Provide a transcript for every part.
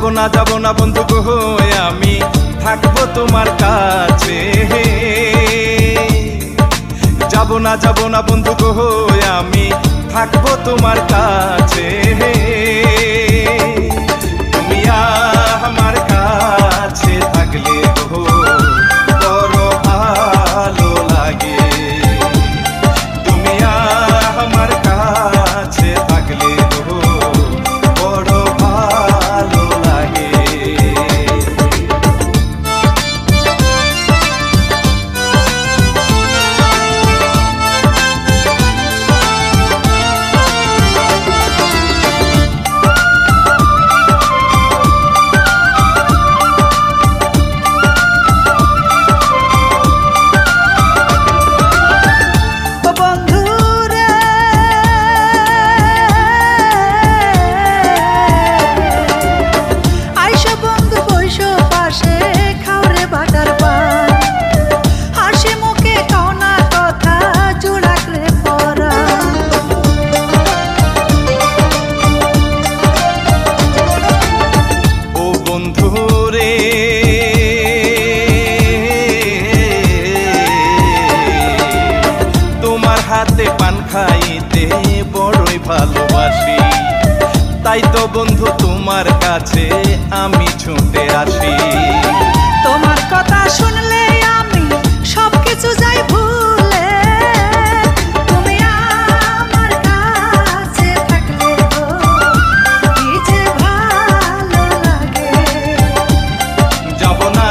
যাব না বন্ধু গো আমি থাকবো তোমার কাছে। যাব না বন্ধু গো আমি থাকবো তোমার কাছে। তুমি আমার কাছে থাকলে গো বড় ভালো লাগে। তুমি আমার কাছে থাকলে গো বড় ভালো লাগে। হাতে পান খাইতে বড়ই ভালোবাসি, তাই তো বন্ধু তোমার কাছে আমি ছুটে আসি। তোমার কথা শুনলে আমি সবকিছু যাই ভুলে। তুমি আমার কাছে থাকলে গো কি যে ভালো লাগে। যাব না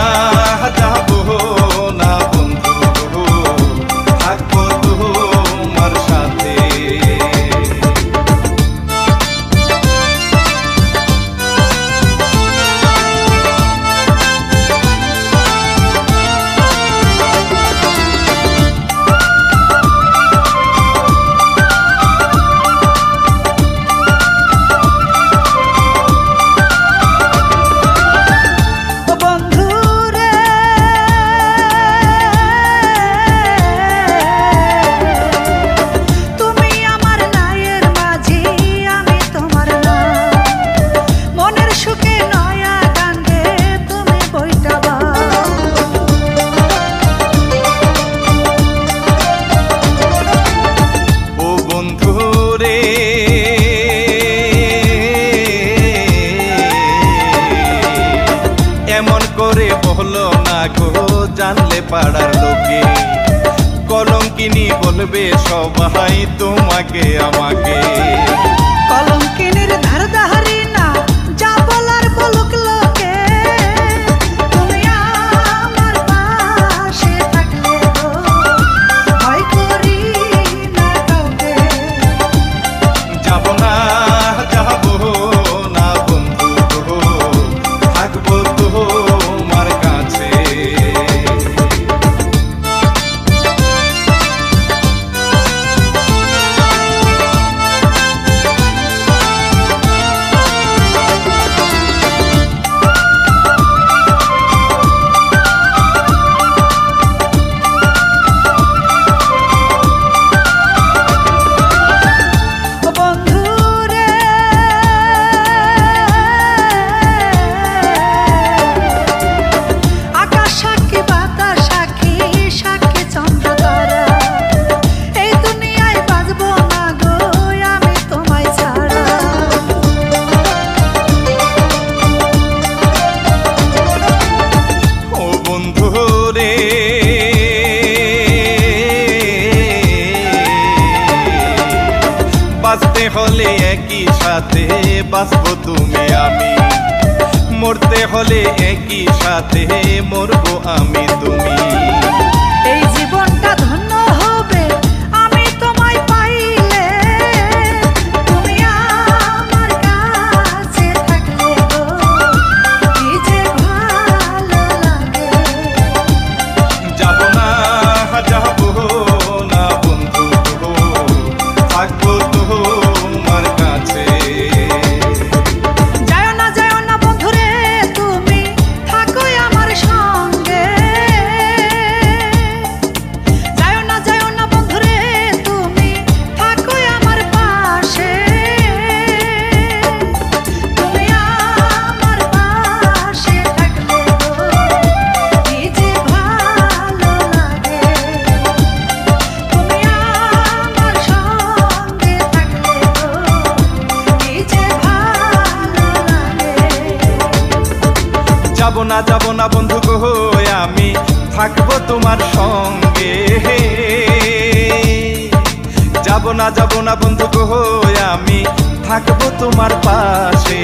বন্ধু থাকবো তোমার সাথে। এমন করে বলো না গো জানলে পাড়ার লোকে, কলঙ্কিনী বলবে সবাই তোমাকে আমাকে। কলঙ্কিনীর ধার ধারি না যা বলার বলুক লোকে। তুমি আমার পাশে থাকলে গো ভয় করি না কাউকে। যাব না বন্ধু গো থাকবো তোমার কাছে। বাঁচতে হলে একই সাথে বাঁচবো তুমি আমি, মরতে হলে একই সাথে মরবো আমি তুমি। এই জীবনটা ধন্য হবে আমি তোমায় পাইলে। তুমি আমার কাছে থাকলে গো কি যে ভালো লাগে। যাব না বন্ধু গো থাকবো তোমার কাছে। যায় না বন্ধুরে তুমি থাকো আমার সঙ্গে। যাব না বন্ধু গো আমি থাকবো তোমার সঙ্গে। যাব না বন্ধু গো আমি থাকবো তোমার পাশে।